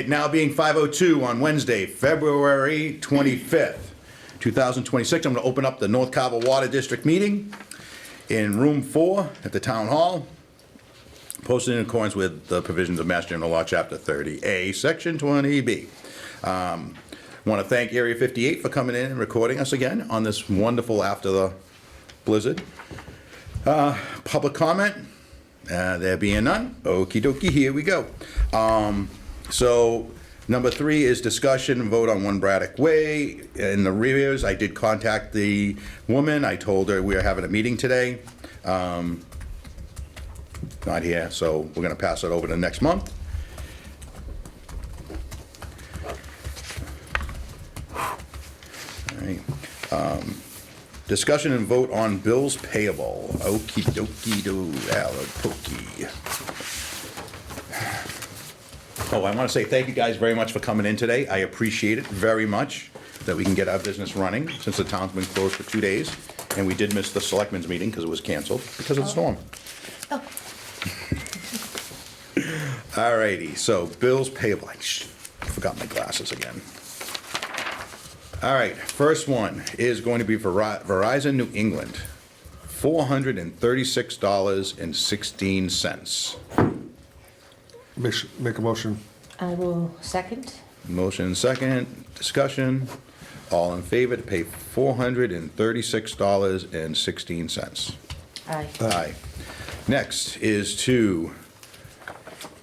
Now being 5:02 on Wednesday, February 25th, 2026, I'm going to open up the North Carver Water District meeting in room 4 at the Town Hall, posted in accordance with the provisions of Mass General Law, Chapter 30A, Section 20B. I want to thank Area 58 for coming in and recording us again on this wonderful after the blizzard. Public comment, there being none, okie dokie, here we go. So number 3 is discussion and vote on 1 Braddock Way. In the rears, I did contact the woman. I told her we are having a meeting today. Not here, so we're gonna pass it over to next month. All right. Discussion and vote on bills payable. Okie dokie do, Alan Pokey. Oh, I want to say thank you guys very much for coming in today. I appreciate it very much that we can get our business running since the town's been closed for 2 days. And we did miss the selectmen's meeting because it was canceled because of the storm. Oh. All righty, so bills payable. I forgot my glasses again. All right, first one is going to be Verizon New England, $436.16. Make a motion. I will second. Motion second, discussion. All in favor to pay $436.16. Aye. Aye. Next is to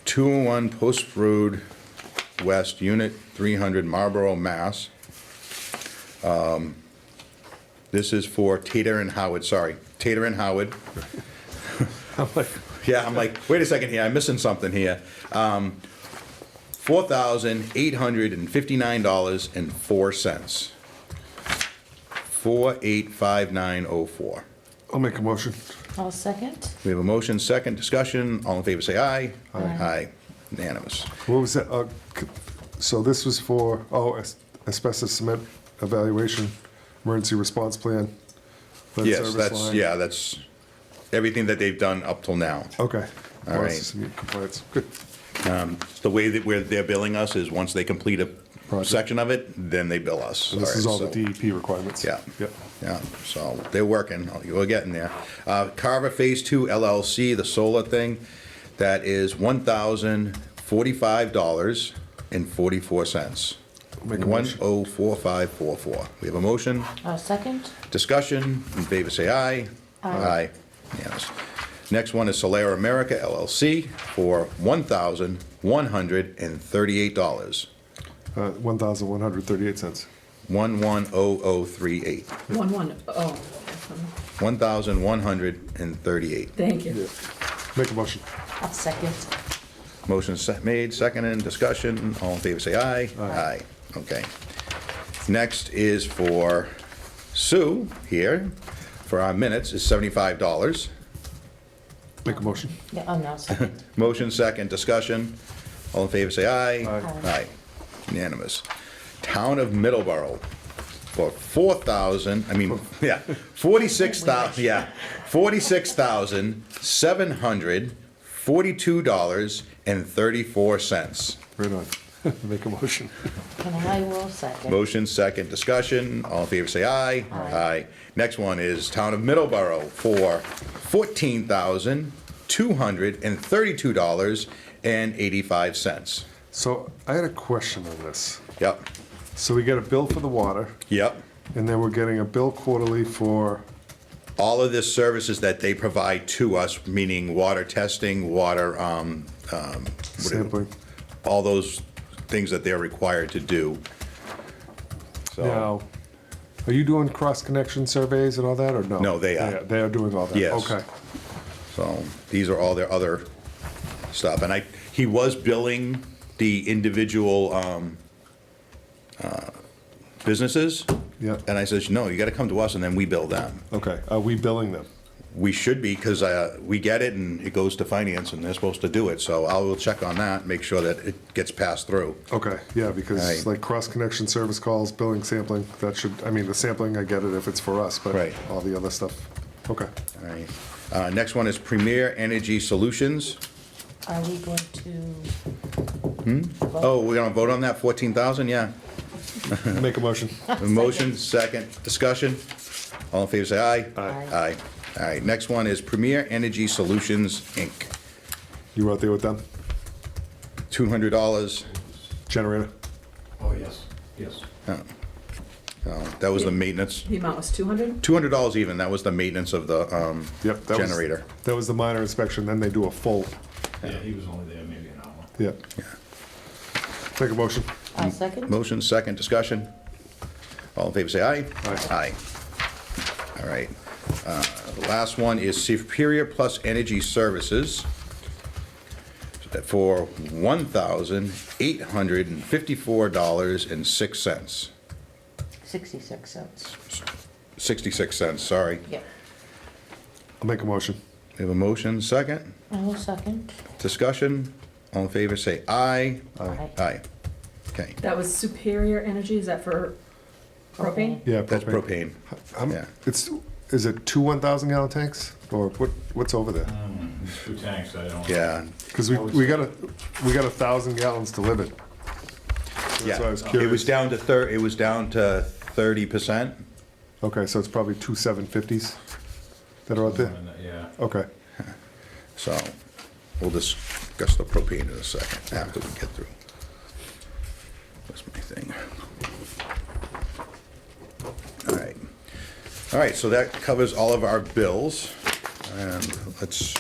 201 Post Road West, Unit 300, Marlborough, Mass. This is for Tater and Howard, sorry. Tater and Howard. Yeah, I'm like, wait a second here, I'm missing something here. $4,859.04. 485904. I'll make a motion. I'll second. We have a motion, second, discussion. All in favor, say aye. Aye. Aye. Unanimous. What was that? So this was for, asbestos cement evaluation, emergency response plan. lead Yes, service that's, line. yeah, that's everything that they've done up till now. Okay. All right. Process and compliance. Good. The way that they're billing us is once they complete a Project. section of it, then they bill us. And this is all right, the so- DEP requirements. Yeah. Yep. Yeah, so they're working, we're getting there. Carver Phase 2 LLC, the solar thing, that is $1,045.44. Make a motion. 104544. We have a motion, I'll second. discussion, in favor say aye. Aye. Yes. Next one is Solera America LLC for $1,138. $1,138. 110038. 1138. Thank you. Yeah. Make a motion. I'll second. Motion made, seconded, discussion, all in favor say aye. Aye. Okay. Next is for Sue here, for our minutes, is $75. Make a motion. Yeah, oh, no, second. Motion second, discussion, all in favor say aye. Aye. Aye. Unanimous. Town of Middleborough for $46,742.34. Right on. Make a motion. And I will second. Motion second, discussion, all in favor say aye. Aye. Next one is Town of Middleborough for $14,232.85. So I had a question on this. Yep, So we get a bill for the water, yep. and then we're getting a bill quarterly for, All of the services that they provide to us, meaning water testing, water, sampling. all those things that they're required to do. So, Now, are you doing cross-connection surveys and all that, or no? No, they are. They are doing all that? Yes. Okay. so these are all their other stuff. And he was billing the individual businesses. Yeah. And I says, no, you gotta come to us and then we bill them. Okay. Are we billing them? We should be, because we get it and it goes to finance and they're supposed to do it. So I will check on that, make sure that it gets passed through. Okay, yeah, because Right. like cross-connection service calls, billing, sampling, that should, I mean, the sampling, I get it if it's for us, but Right. all the other stuff, okay. All right. Next one is Premier Energy Solutions. Are we going to Oh, we're gonna vote on that, 14,000, yeah. Make a motion. A motion, second, discussion. All in favor, say aye. Aye. Aye. All right, next one is Premier Energy Solutions, Inc. You out there with them? $200. Generator? Oh, yes, yes. That was the maintenance. The amount was 200? $200 even, that was the maintenance of the Yep. that was- generator. That was the minor inspection, then they do a full. Yeah, he was only there maybe an hour. Yeah. Make a motion. I'll second. Motion, second, discussion. All in favor, say aye. Aye. Aye. All right. The last one is Superior Plus Energy Services for $1,854.06. 66 cents. 66 cents, sorry. Yep. I'll make a motion. We have a motion, second, I will second. discussion. All in favor, say aye. Aye. Aye. Okay, That was Superior Energy, is that for propane? Yeah. that's propane. Yeah. Is it two 1,000 gallon tanks? Or what's over there? 2 tanks, I don't. Yeah, Because we got 1,000 gallons delivered. yeah. why I was It curious. was down to 30%. Okay, so it's probably two 750s that are out there? Yeah. Okay. So we'll discuss the propane in a second after we get through. That's my thing. All right. All right, so that covers all of our bills. And let's.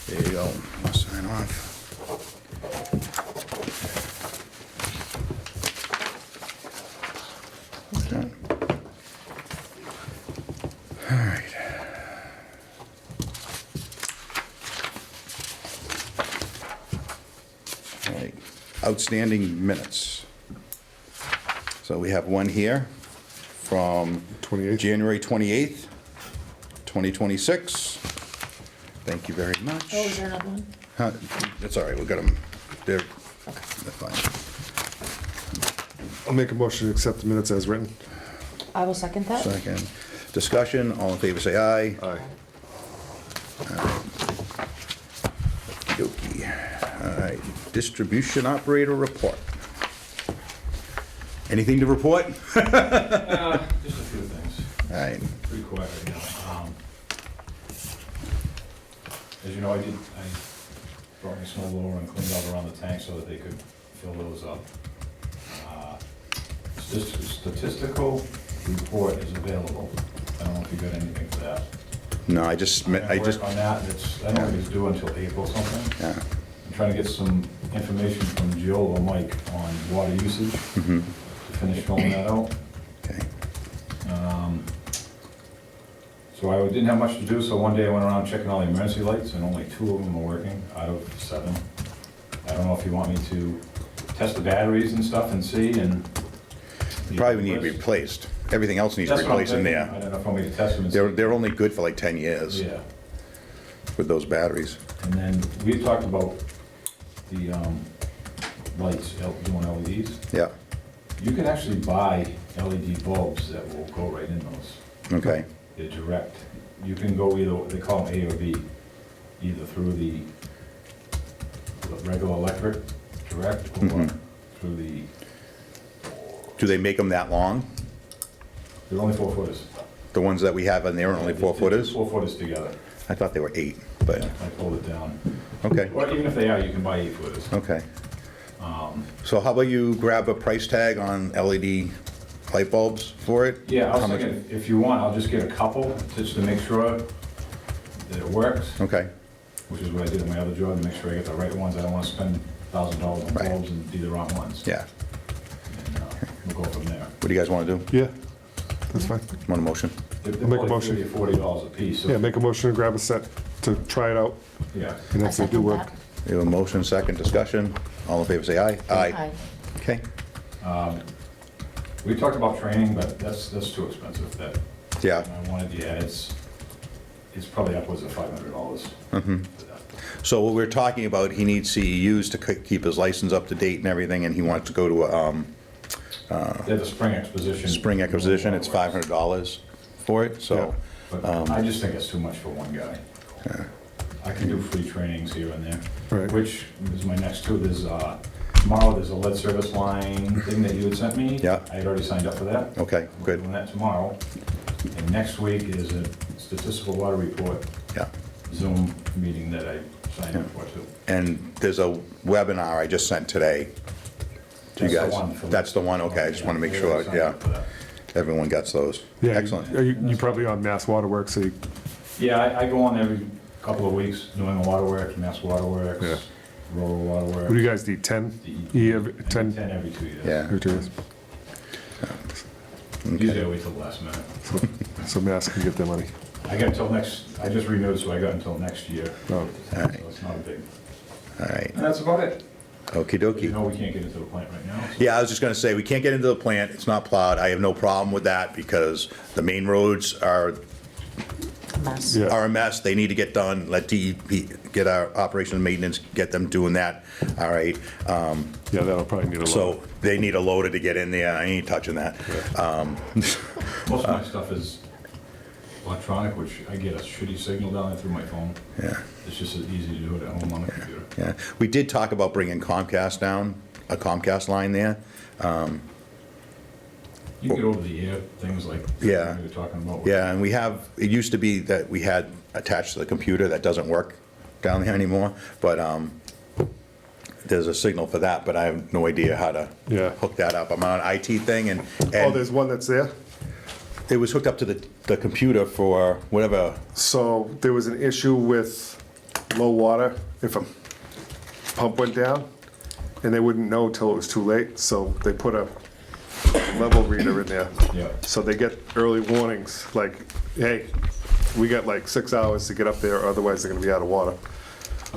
There you go. I'll sign off. Okay. All right. All right, outstanding minutes. So we have one here from 28th. January 28th, 2026. Thank you very much. Oh, is there another one? That's all right, we'll get them, they're fine. I'll make a motion to accept the minutes as written. I will second that. Second, discussion, all in favor say aye. Aye. Okey-dokey. All right, distribution operator report. Anything to report? Just a few things, All right, pretty quick, you know. As you know, I brought my snow blower and cleaned out around the tank so that they could fill those up. Statistical report is available. I don't know if you got anything for that. no, I I'm just, gonna work on that, I don't think it's due until April something. yeah, I'm trying to get some information from Jill or Mike on water usage, to finish filling that out. okay, So I didn't have much to do, so one day I went around checking all the emergency lights, and only 2 of them were working out of 7. I don't know if you want me to test the batteries and stuff and see, and... probably need to be replaced. Everything else needs That's what I'm replaced in thinking. I there. don't know if you want me to test them and see. They're only good for like 10 years Yeah, with those batteries. and then we talked about the lights, doing LEDs. Yeah, You can actually buy LED bulbs that will go right in those. okay, They're direct. You can go either, they call them A or B, either through the regular electric direct or through the, do they make them that long? they're only 4 footers. The ones that we have in there are only 4 footers? 4 footers together. I thought they were 8, but, I pulled it down. okay, Or even if they are, you can buy 8 footers. okay. So how about you grab a price tag on LED light bulbs for it? Yeah, I How was much- thinking, if you want, I'll just get a couple, just to make sure that it works, Okay, which is what I did in my other job, to make sure I get the right ones. I don't want to spend $1,000 on Right. bulbs and do the wrong ones. yeah. And we'll go from there. What do you guys want to do? Yeah, that's fine. Want a motion? They're I'll make a probably motion. $30 or $40 a piece, so, Yeah, make a motion to grab a set to try it out, yeah. and I if they do second work. that. We have a motion, second discussion. All in favor, say aye. Aye. Okay, We talked about training, but that's too expensive, that, yeah. I wanted, yeah, it's probably upwards of $500 for that. So what we're talking about, he needs CEUs to keep his license up to date and everything, and he wants to go to a They have a spring exposition. spring acquisition. It's $500 for it, so, But I just think it's too much for one guy. I can do free trainings here and there. Right. Which is my next two. There's, tomorrow there's a lead service line thing that you had sent me. Yeah. I had already signed up for that. Okay, I'm good. doing that tomorrow. And next week is a statistical water report Yeah. Zoom meeting that I signed up for too. And there's a webinar I just sent today to you That's the guys. one for- That's the one, okay, I just want to make I sure, already signed yeah, up for that. everyone gets those. Yeah, Excellent. You probably on Mass Waterworks, so you, Yeah, I go on every couple of weeks, doing the waterworks, Mass Waterworks, Yeah. rural waterworks. what do you guys need, 10? DEP. 10? 10 every 2 years. Yeah. Usually I wait till the last minute. So Mass can get their money. I got until next, I just renewed, so I got until next year. Oh, So it's not a big, All right, and that's about it. okey You dokey. know we can't get into the plant right now. so- Yeah, I was just gonna say, we can't get into the plant, it's not plowed, I have no problem with that, because the main roads are Mess. Yeah. a mess, they need to get done, let DEP, get our operation and maintenance, get them doing that, all right? yeah, that'll probably need a lot. So, they need a loader to get in there, I ain't touching that. Most of my stuff is electronic, which I get a shitty signal down there through my phone. Yeah, It's just as easy to do it at home on the computer. yeah. We did talk about bringing Comcast down, a Comcast line there. You can get over the air, things like Yeah. we were talking about. Yeah, and we have, it used to be that we had attached to the computer, that doesn't work down there anymore, but there's a signal for that, but I have no idea how to Yeah. hook that up. I'm on an IT thing, and Oh, there's one that's there? it was hooked up to the computer for whatever, So there was an issue with low water if a pump went down, and they wouldn't know till it was too late, so they put a level reader in there. Yeah. So they get early warnings, like, hey, we got like 6 hours to get up there, otherwise they're gonna be out of water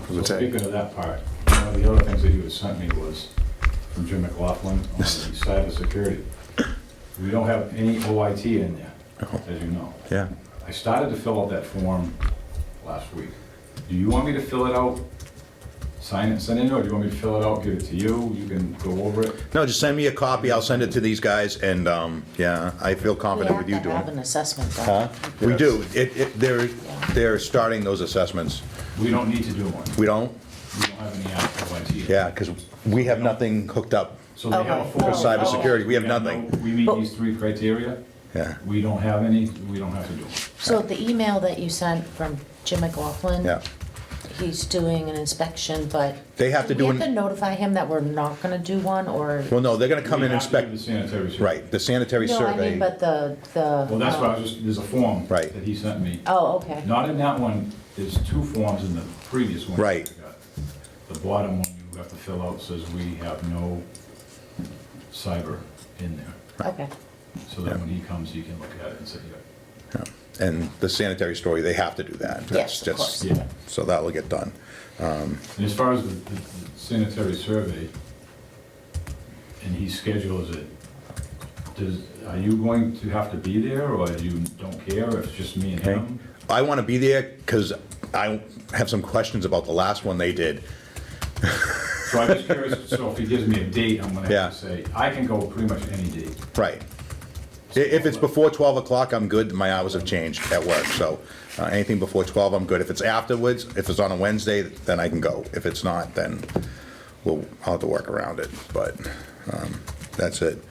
from the So tank. speaking of that part, one of the other things that you had sent me was from Jim McLaughlin on the cybersecurity. We don't have any OIT in there, as you know. yeah. I started to fill out that form last week. Do you want me to fill it out, sign it, send it, or do you want me to fill it out, give it to you? You can go over it. No, just send me a copy, I'll send it to these guys, and, yeah, I feel confident with you We have to have doing an it. assessment done. Huh? We Yes. do, they're starting those assessments. We don't need to do one. We don't? We don't have any active OIT. Yeah, because we have nothing hooked up. So they have a Okay. form. For cybersecurity, we have no- nothing. We meet these 3 criteria. Yeah, We don't have any, we don't have to do them. So the email that you sent from Jim McLaughlin. yeah. He's doing an inspection, but. They have to do We have to an, notify him that we're not gonna do one, or? well, no, they're gonna come We in and have to do inspect, the sanitary survey. right, the sanitary No, I mean, survey. but the. Well, that's why I was just, there's a form Right. that he sent me. Oh, okay. Not in that one, there's 2 forms in the previous one. Right. I got. The bottom one you have to fill out says we have no cyber in there. Okay. So that when he comes, he can look at it and say, yeah. And the sanitary story, they have to do that. Yes, of That's- course. Yeah. So that'll get done. And as far as the sanitary survey, and he schedules it, are you going to have to be there, or you don't care if it's just me and Okay. him? I want to be there because I have some questions about the last one they did. So I'm just curious, so if he gives me a date, I'm gonna Yeah. have to say, I can go pretty much any date. Right. If it's before 12 o'clock, I'm good. My hours have changed at work, so anything before 12, I'm good. If it's afterwards, if it's on a Wednesday, then I can go. If it's not, then I'll have to work around it, but that's it.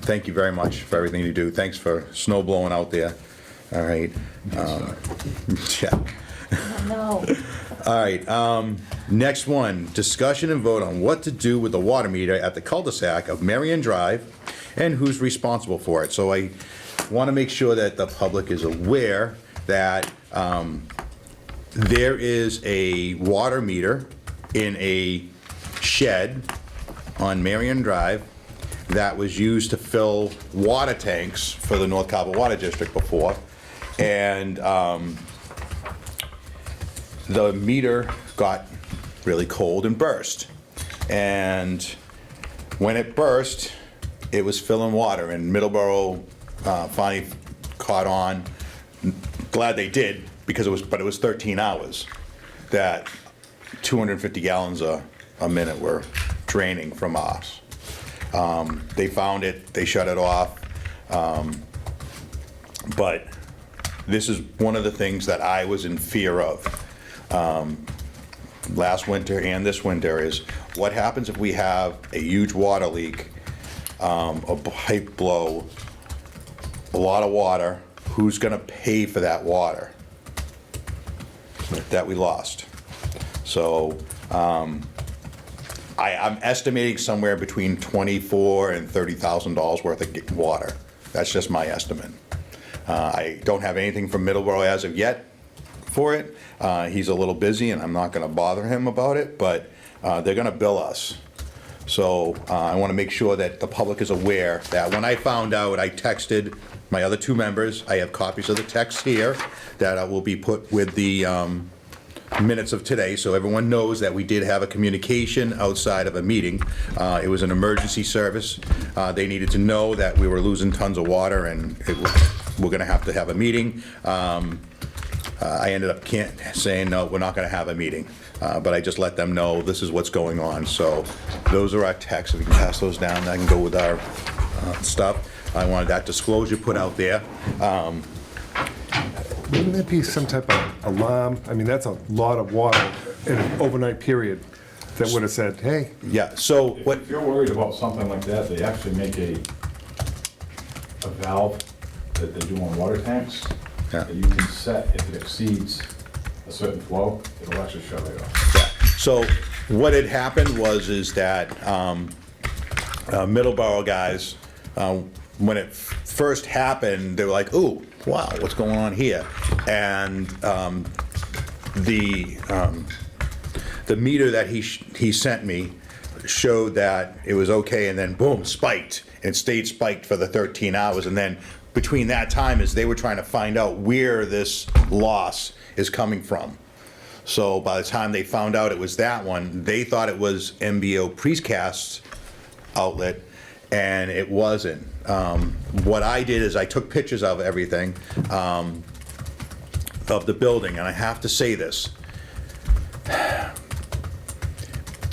Thank you very much for everything you do. Thanks for snow blowing out there. All right. Yeah. No. All right, next one, discussion and vote on what to do with the water meter at the cul-de-sac of Marion Drive and who's responsible for it. So I want to make sure that the public is aware that there is a water meter in a shed on Marion Drive that was used to fill water tanks for the North Carver Water District before. And the meter got really cold and burst. And when it burst, it was filling water, and Middleborough finally caught on. Glad they did, because it was 13 hours that 250 gallons a minute were draining from us. They found it, they shut it off. But this is one of the things that I was in fear of. last winter and this winter is, what happens if we have a huge water leak, a pipe blow, a lot of water, who's gonna pay for that water that we lost? So, I'm estimating somewhere between $24,000 and $30,000 worth of water. That's just my estimate. I don't have anything from Middleborough as of yet for it. He's a little busy and I'm not gonna bother him about it, but they're gonna bill us. So I wanna make sure that the public is aware that when I found out, I texted my other two members. I have copies of the text here that will be put with the minutes of today, so everyone knows that we did have a communication outside of a meeting. It was an emergency service. They needed to know that we were losing tons of water and we're gonna have to have a meeting. I ended up saying, no, we're not gonna have a meeting. But I just let them know this is what's going on. So those are our texts. If we can pass those down, I can go with our stuff. I wanted that disclosure put out there. Wouldn't that be some type of alarm? I mean, that's a lot of water in an overnight period that would have said, hey, Yeah, so what, If you're worried about something like that, they actually make a valve that they do on water tanks Yeah. that you can set if it exceeds a certain flow, it'll actually shut it off. yeah. So what had happened is that Middleborough guys, when it first happened, they were like, ooh, wow, what's going on here? And the meter that he sent me showed that it was okay, and then boom, spiked. And it stayed spiked for the 13 hours. And then between that time is they were trying to find out where this loss is coming from. So by the time they found out it was that one, they thought it was MBO precast outlet, and it wasn't. What I did is I took pictures of everything, of the building, and I have to say this.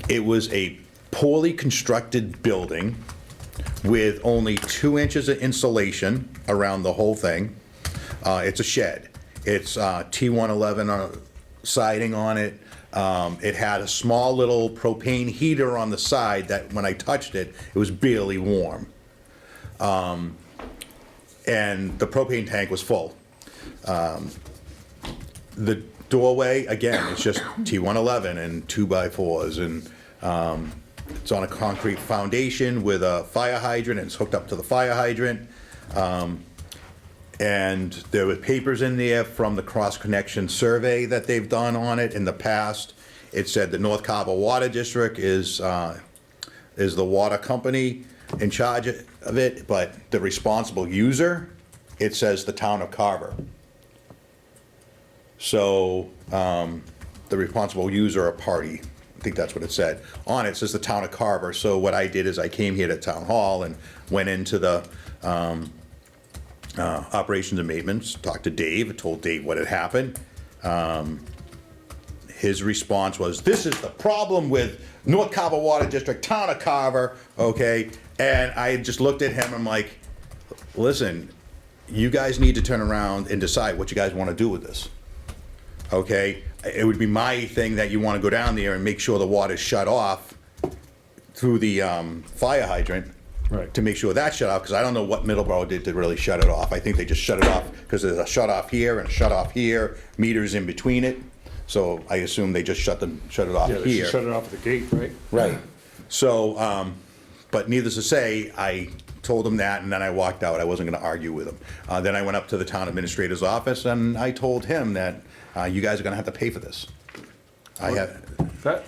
It was a poorly constructed building with only 2 inches of insulation around the whole thing. It's a shed. It's T111 siding on it. It had a small little propane heater on the side that when I touched it, it was barely warm. And the propane tank was full. The doorway, again, it's just T111 and 2x4s, and it's on a concrete foundation with a fire hydrant, and it's hooked up to the fire hydrant. And there were papers in there from the cross-connection survey that they've done on it in the past. It said the North Carver Water District is the water company in charge of it, but the responsible user, it says the town of Carver. So the responsible user or party, I think that's what it said. On it says the town of Carver. So what I did is I came here to town hall and went into the operations and maintenance, talked to Dave, told Dave what had happened. His response was, this is the problem with North Carver Water District, town of Carver, okay? And I just looked at him, I'm like, listen, you guys need to turn around and decide what you guys want to do with this, okay? It would be my thing that you want to go down there and make sure the water's shut off through the fire hydrant. Right. To make sure that shut off, because I don't know what Middleborough did to really shut it off. I think they just shut it off because there's a shut off here and a shut off here, meters in between it. So I assume they just shut it off yeah, they here. should shut it off at the gate, right? Right. So, but needless to say, I told them that, and then I walked out. I wasn't going to argue with them. Then I went up to the town administrator's office, and I told him that you guys are going to have to pay for this. That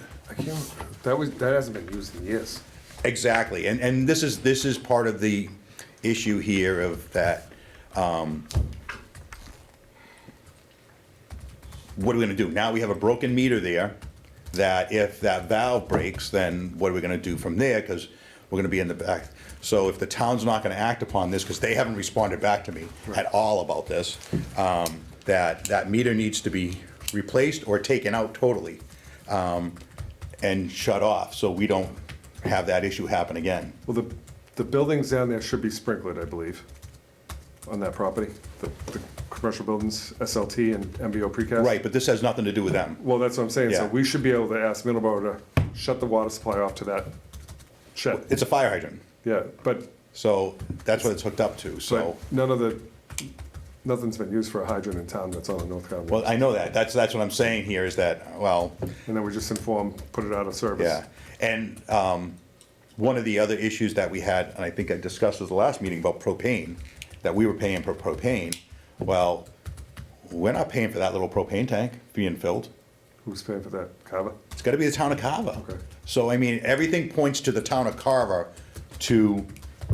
hasn't been used in years. Exactly, and this is part of the issue here of that. What are we gonna do? Now we have a broken meter there, that if that valve breaks, then what are we gonna do from there? Because we're gonna be in the back. So if the town's not gonna act upon this, because they haven't responded back to me at all about this, that meter needs to be replaced or taken out totally, and shut off, so we don't have that issue happen again. Well, the buildings down there should be sprinkled, I believe, on that property. The commercial buildings, SLT and MBO precast. Right, but this has nothing to do with them. Well, that's what I'm saying, so Yeah. we should be able to ask Middleborough to shut the water supply off to that shed. It's a fire hydrant, Yeah, but, so that's what it's hooked up to, so. but nothing's been used for a hydrant in town that's on the North Carolina. Well, I know that, that's what I'm saying here is that, well, And then we just inform, put it out of service. yeah. And one of the other issues that we had, and I think I discussed at the last meeting about propane, that we were paying for propane. Well, we're not paying for that little propane tank being filled. Who's paying for that? Carver? It's gotta be the town of Carver. Okay. So, I mean, everything points to the town of Carver to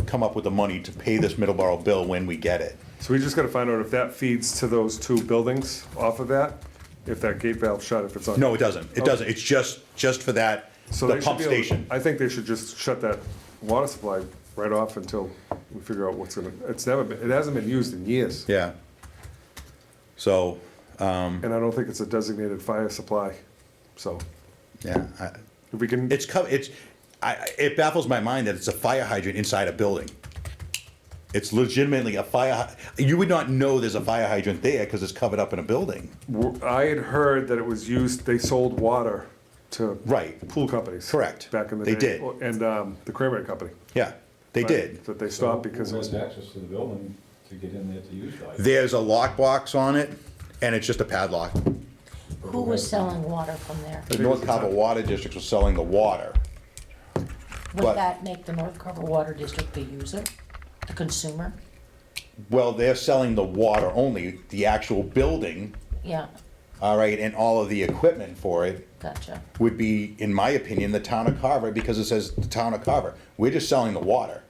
come up with the money to pay this Middleborough bill when we get it. So we just gotta find out if that feeds to those two buildings off of that, if that gate valve's shut, if it's on. No, it doesn't. It doesn't. It's just for that, So the they should pump be able to- station. I think they should just shut that water supply right off until we figure out what's gonna, it hasn't been used in years. Yeah. So, And I don't think it's a designated fire supply, so yeah, if we can, it baffles my mind that it's a fire hydrant inside a building. It's legitimately a you would not know there's a fire hydrant there because it's covered up in a building. I had heard that it was used, they sold water to Right. pool companies. Correct. Back in the They day. did. And the Cranberry Company. Yeah, they Right, did. That they stopped because it Who was, has access to the building to get in there to use that? There's a lockbox on it, and it's just a padlock. Who was selling water from there? The North Carver Water District was selling the water. But- Would that make the North Carver Water District the user, the consumer? Well, they're selling the water only, the actual building, Yeah, all right, and all of the equipment for it gotcha. would be, in my opinion, the town of Carver, because it says the town of Carver. We're just selling the water.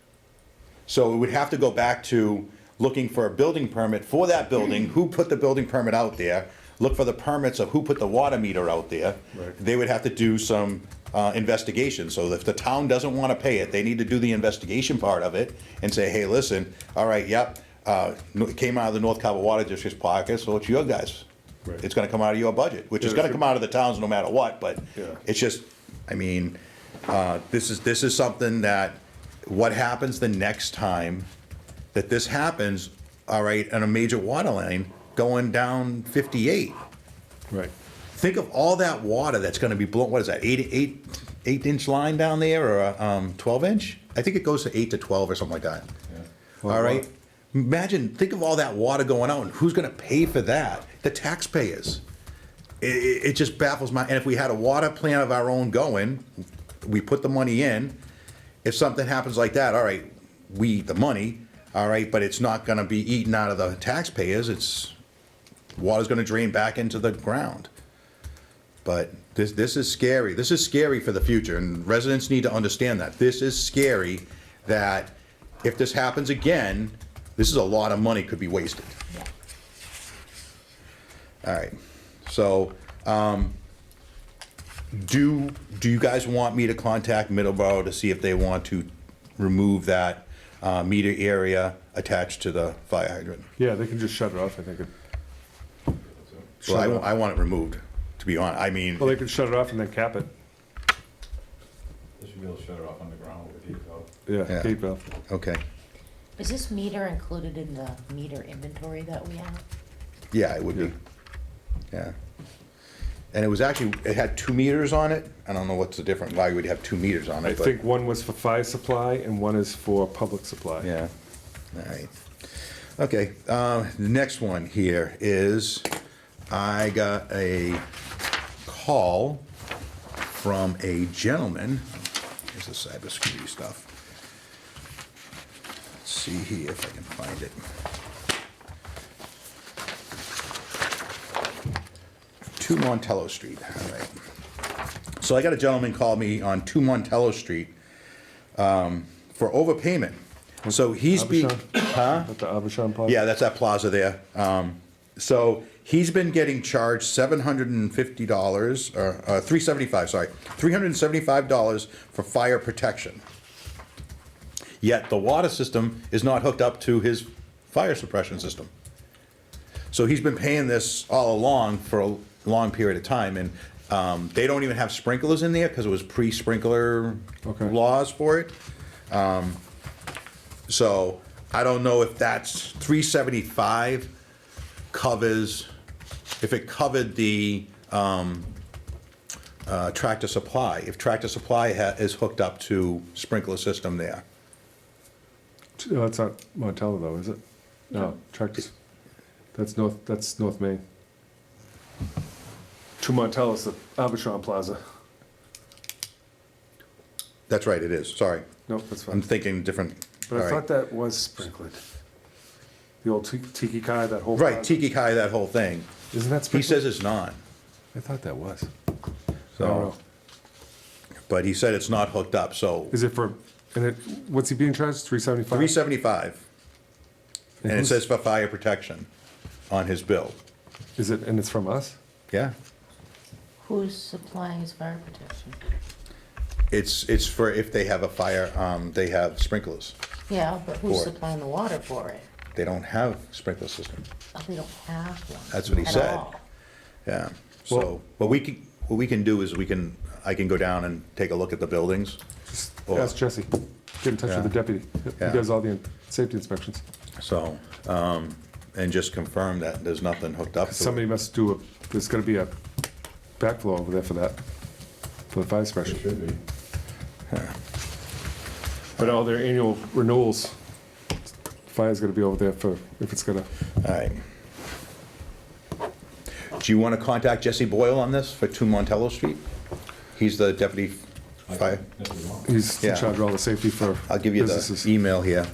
So it would have to go back to looking for a building permit for that building, who put the building permit out there, look for the permits of who put the water meter out there. Right. They would have to do some investigation. So if the town doesn't want to pay it, they need to do the investigation part of it and say, hey, listen, all right, yep, it came out of the North Carver Water District's pocket, so it's your guys. Right. It's gonna come out of your budget, which is Yeah, gonna if come out of the towns no matter what, but Yeah. it's just, I mean, this is something that, what happens the next time that this happens, all right, on a major water line going down 58? right. Think of all that water that's gonna be blown, what is that, 8-inch line down there, or a 12-inch? I think it goes to 8 to 12 or something like that. Yeah. All right? Imagine, think of all that water going out, and who's gonna pay for that? The taxpayers. It just baffles my, and if we had a water plant of our own going, we put the money in, if something happens like that, all right, we eat the money, all right, but it's not gonna be eaten out of the taxpayers, water's gonna drain back into the ground. But this is scary. This is scary for the future, and residents need to understand that. This is scary, that if this happens again, this is a lot of money could be wasted. Yeah. All right, so, do you guys want me to contact Middleborough to see if they want to remove that meter area attached to the fire hydrant? Yeah, they can just shut it off, I think. Well, Shut it off. I want it removed, to be honest. I mean, Well, they can shut it off and then cap it. They should be able to shut it off on the ground with a gate valve. Yeah, Yeah. gate valve. okay, Is this meter included in the meter inventory that we have? yeah, it would be, yeah. And it was actually, it had 2 meters on it. I don't know what's the difference, why we'd have 2 meters on I it, but. think one was for fire supply and one is for public supply. Yeah, all right. Okay, the next one here is, I got a call from a gentleman, here's the cybersecurity stuff. Let's see here if I can find it. 2 Montello Street, all right. So I got a gentleman call me on 2 Montello Street for overpayment. So he's being, Abishan? At the Abishan Plaza? yeah, that's that plaza there. So he's been getting charged $750, or $375, sorry, $375 for fire protection. Yet the water system is not hooked up to his fire suppression system. So he's been paying this all along for a long period of time, and they don't even have sprinklers in there because it was pre-sprinkler Okay. laws for it. So I don't know if that's $375 covers, if it covered the Tractor Supply, if Tractor Supply is hooked up to sprinkler system there. That's not Montello though, is it? No, Tractors, that's North Main. To Montello's the Arbitron Plaza. That's right, it is, sorry. Nope, that's I'm fine. thinking different. But I all right. thought that was sprinkled. The old Tiki Kai, that whole. Right, plaza. Tiki Kai, that whole thing. Isn't that He sprinkled? says it's not, I thought that was. I don't so, know. but he said it's not hooked up, so Is it for, and it, what's he being charged, 375? 375. And it who's- says for fire protection on his bill. Is it, and it's from us? Yeah, Who's supplying his fire protection? it's for if they have a fire, they have sprinklers. Yeah, but who's For- supplying the water for it? They don't have sprinkler system. Oh, they don't have one. That's what he at said. all. Yeah, Well- so, what we can do is I can go down and take a look at the buildings. Just Or- ask Jesse. Get in touch Yeah. with the deputy. Yeah. He does all the safety inspections. So, and just confirm that there's nothing hooked up to Somebody it. must do there's gonna be a backflow over there for that, for the fire It suppression. should be. But all their annual renewals, fire's gonna be over there for, if it's gonna, All right. Do you want to contact Jesse Boyle on this for 2 Montello Street? He's the deputy fire. If you want. he's in Yeah. charge of all the safety for I'll give you the businesses. email here,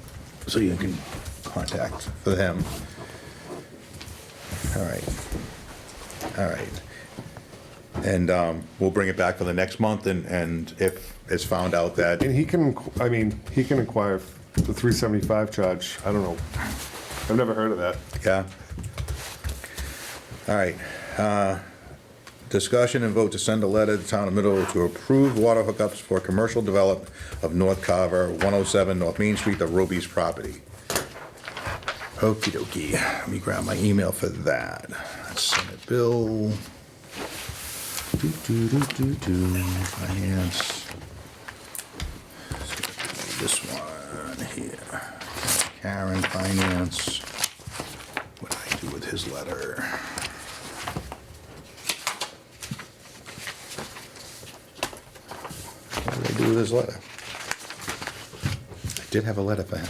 so you can contact for him. All right. All right. And we'll bring it back for the next month, and if it's found out that, And he can, he can inquire the 375 charge, I don't know. I've never heard of that. yeah. All right. Discussion and vote to send a letter to the town of Middle to approve water hookups for commercial development of North Carver, 107 North Main Street, the Roby's property. Okey dokey. Let me grab my email for that. Senate bill. Finance. This one here. Karen, Finance. What did I do with his letter? What did I do with his letter? I did have a letter for him.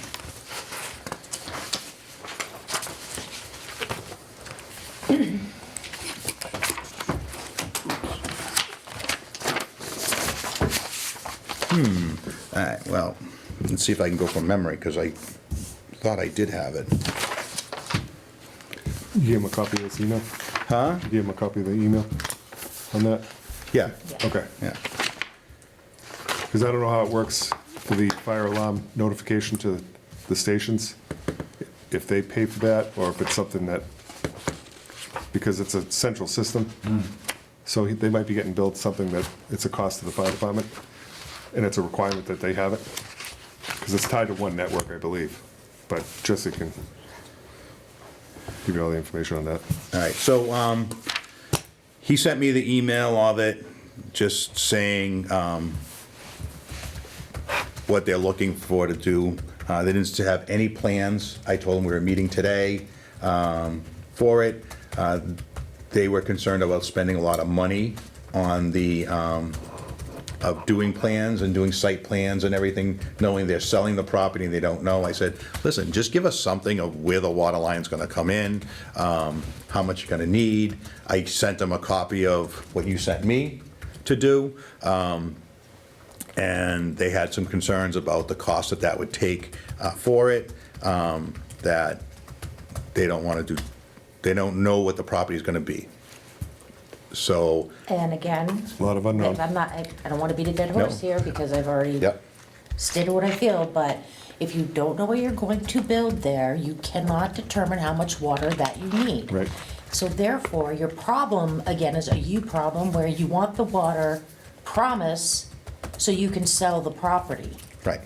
All right, well, let's see if I can go from memory, because I thought I did have it. You gave him a copy of this email? Huh? You gave him a copy of the email on that? Yeah, Okay. yeah. Because I don't know how it works for the fire alarm notification to the stations, if they pay for that, or if it's something that, because it's a central system, so they might be getting billed something that it's a cost to the fire department, and it's a requirement that they have it, because it's tied to one network, I believe. But Jesse can give you all the information on that. All right, so he sent me the email of it, just saying what they're looking for to do. They didn't have any plans. I told them we were meeting today for it. They were concerned about spending a lot of money on the, of doing plans and doing site plans and everything, knowing they're selling the property and they don't know. I said, listen, just give us something of where the water line's gonna come in, how much you're gonna need. I sent them a copy of what you sent me to do. And they had some concerns about the cost that would take for it, that they don't wanna do, they don't know what the property is gonna be. So, And again, A lot of unknown. I'm not, I don't want to beat a dead horse No. here because I've already yep, stated what I feel, but if you don't know what you're going to build there, you cannot determine how much water that you need. Right. So therefore, your problem, again, is a you problem where you want the water promise so you can sell the property. right.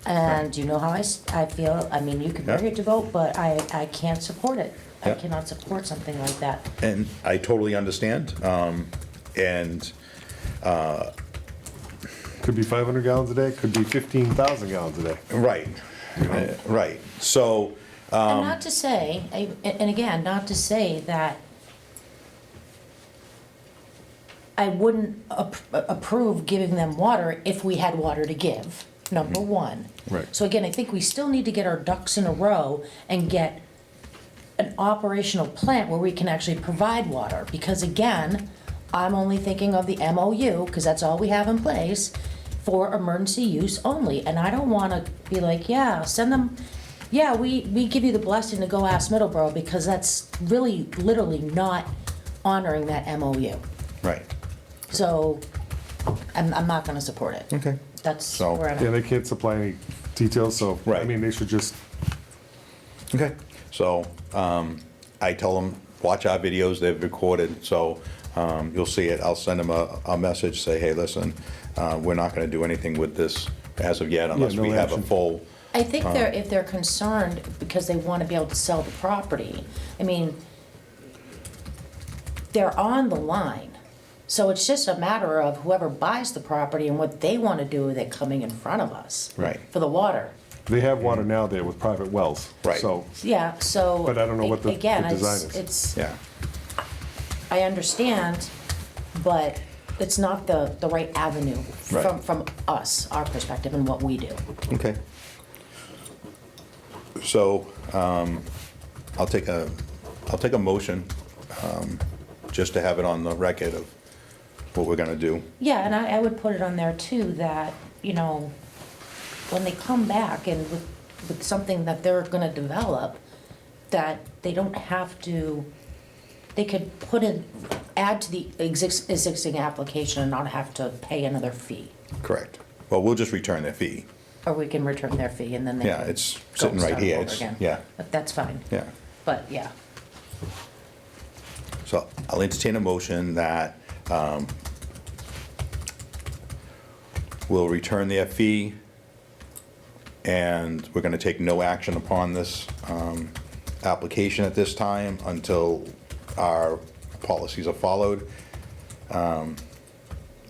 And you know how I feel, I mean, you can bring Yeah. it to vote, but I can't support it. I Yeah. cannot support something like that. And I totally understand, and Could be 500 gallons a day, could be 15,000 gallons a day. right, right. So, And not to say, and again, not to say that I wouldn't approve giving them water if we had water to give, number one. Right. So again, I think we still need to get our ducks in a row and get an operational plant where we can actually provide water. Because again, I'm only thinking of the MOU, because that's all we have in place, for emergency use only. And I don't want to be like, yeah, send them, yeah, we give you the blessing to go ask Middleborough, because that's really literally not honoring that MOU. Right. So I'm not going to support it. Okay. That's So- where I'm Yeah, at. they can't supply any details, so, I Right. mean, they should just, Okay, so, I tell them, watch our videos, they've recorded, so, you'll see it. I'll send them a message, say, hey, listen, we're not gonna do anything with this as of yet unless no we have a action. full, I think if they're concerned because they want to be able to sell the property, I mean, they're on the line. So it's just a matter of whoever buys the property and what they want to do with it coming in front of us. Right. For the water. they have water now there with private wells. Right. So, Yeah, so. But I don't know what the again, design is. It's, yeah, I understand, but it's not the right avenue Right. from us, our perspective and what we do. okay. So, I'll take a motion, just to have it on the record of what we're gonna do. Yeah, and I would put it on there too, that, you know, when they come back and with something that they're gonna develop, that they don't have to, they could add to the existing application and not have to pay another fee. Correct. Well, we'll just return their fee. Or we can return their fee and then they Yeah, can it's go sitting right start here. over It's- again. yeah. But that's fine. Yeah. But, yeah. So I'll entertain a motion that we'll return their fee, and we're gonna take no action upon this application at this time until our policies are followed,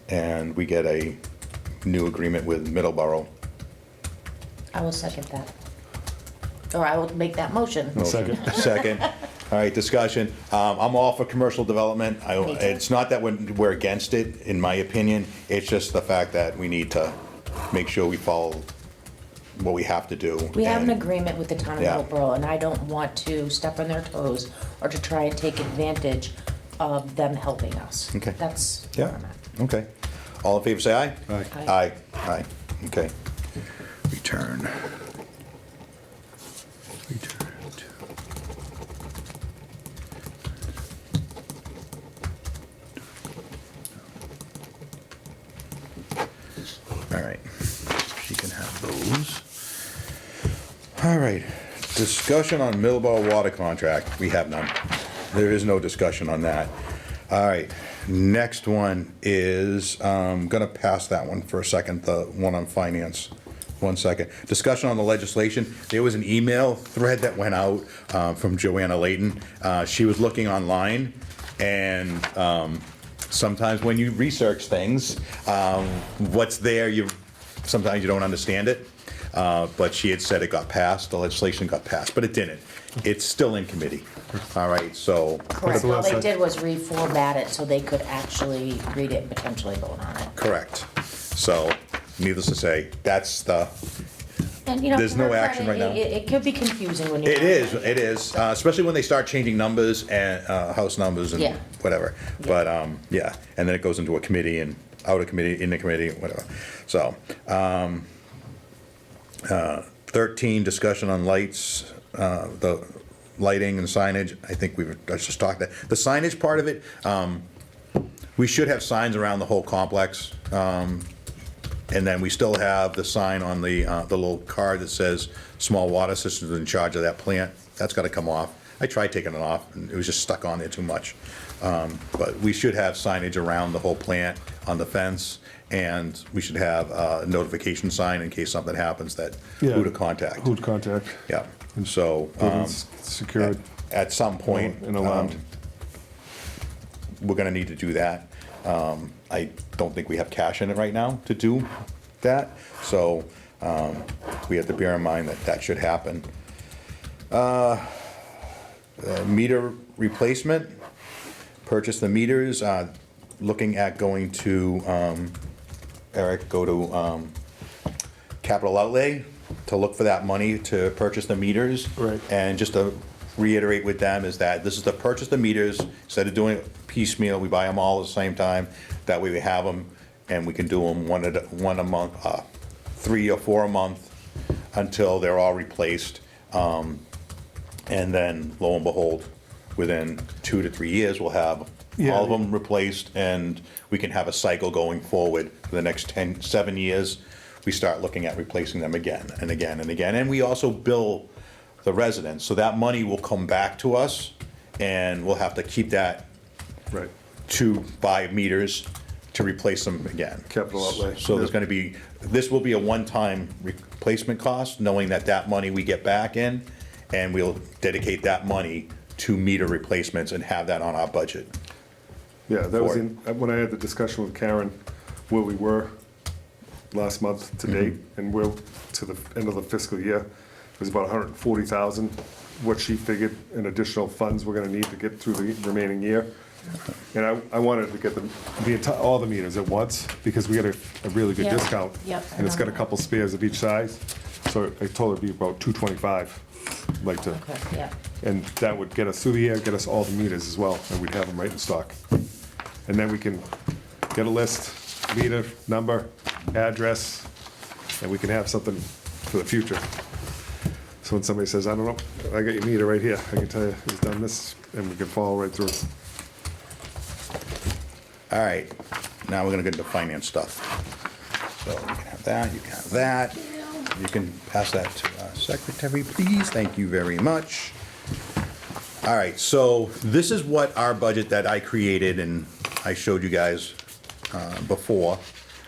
and we get a new agreement with Middleborough. I will second that. Or I will make that motion. second. Second. All right, discussion. I'm all for commercial development. Me too. It's not that we're against it, in my opinion. It's just the fact that we need to make sure we follow what we have to do. We have an and- agreement with the town of Yeah. Middleborough, and I don't want to step on their toes or to try and take advantage of them helping us. Okay. That's where Yeah, I'm at. okay. All in favor, say aye. Aye. Aye, aye, okay. Return. Return. All right, she can have those. All right, discussion on Middleborough water contract, we have none. There is no discussion on that. All right, next one is, gonna pass that one for a second, the one on finance. 1 second. Discussion on the legislation. There was an email thread that went out from Joanna Layton. She was looking online, and sometimes when you research things, what's there, sometimes you don't understand it. But she had said it got passed, the legislation got passed, but it didn't. It's still in committee. All right, so, Correct, the all last they one? did was reformat it so they could actually read it and potentially vote on it. correct. So, needless to say, that's the, And, you know, There's to no her action credit, right now. It could be confusing when you're. it is, especially when they start changing numbers and, house numbers and Yeah. whatever. But, yeah, and then it goes into a committee and out of committee, in the committee, whatever. So, 13, discussion on lights, the lighting and signage. I think I just talked that. The signage part of it, we should have signs around the whole complex. And then we still have the sign on the little card that says small water systems in charge of that plant. That's gotta come off. I tried taking it off, and it was just stuck on there too much. But we should have signage around the whole plant on the fence, and we should have a notification sign in case something happens that who to contact. Who'd contact? Yeah, so, Buildings secured at some point, and alarmed. we're gonna need to do that. I don't think we have cash in it right now to do that, so we have to bear in mind that that should happen. Meter replacement, purchase the meters, looking at going to, Eric, go to capital outlay to look for that money to purchase the meters. Right. And just to reiterate with them is that this is to purchase the meters, instead of doing it piecemeal, we buy them all at the same time. That way we have them and we can do them one a month, 3 or 4 a month until they're all replaced. And then lo and behold, within 2 to 3 years, we'll have Yeah. all of them replaced, and we can have a cycle going forward for the next 7 years. We start looking at replacing them again and again and again. And we also bill the residents, so that money will come back to us, and we'll have to keep that Right. to buy meters to replace them again. Capital outlay. So there's Yeah. gonna be, this will be a one-time replacement cost, knowing that that money we get back in, and we'll dedicate that money to meter replacements and have that on our budget. Yeah, that was For when I had the discussion with Karen, where we were last month to date, and we're to the end of the fiscal year. It was about 140,000, what she figured in additional funds we're gonna need to get through the remaining year. And I wanted to get all the meters at once, because we got a really good Yeah. discount. Yep, I And it's got a remember. couple spares of each size, so I told her it'd be about 225, like to. Okay, yeah. And that would get us through the year, get us all the meters as well, and we'd have them right in stock. And then we can get a list, meter, number, address, and we can have something for the future. So when somebody says, I don't know, I got your meter right here, I can tell you who's done this, and we can follow right through. All right, now we're gonna get into finance stuff. So you can have that, you can have that. You can pass that to our secretary, please. Thank you very much. All right, so this is what our budget that I created and I showed you guys before.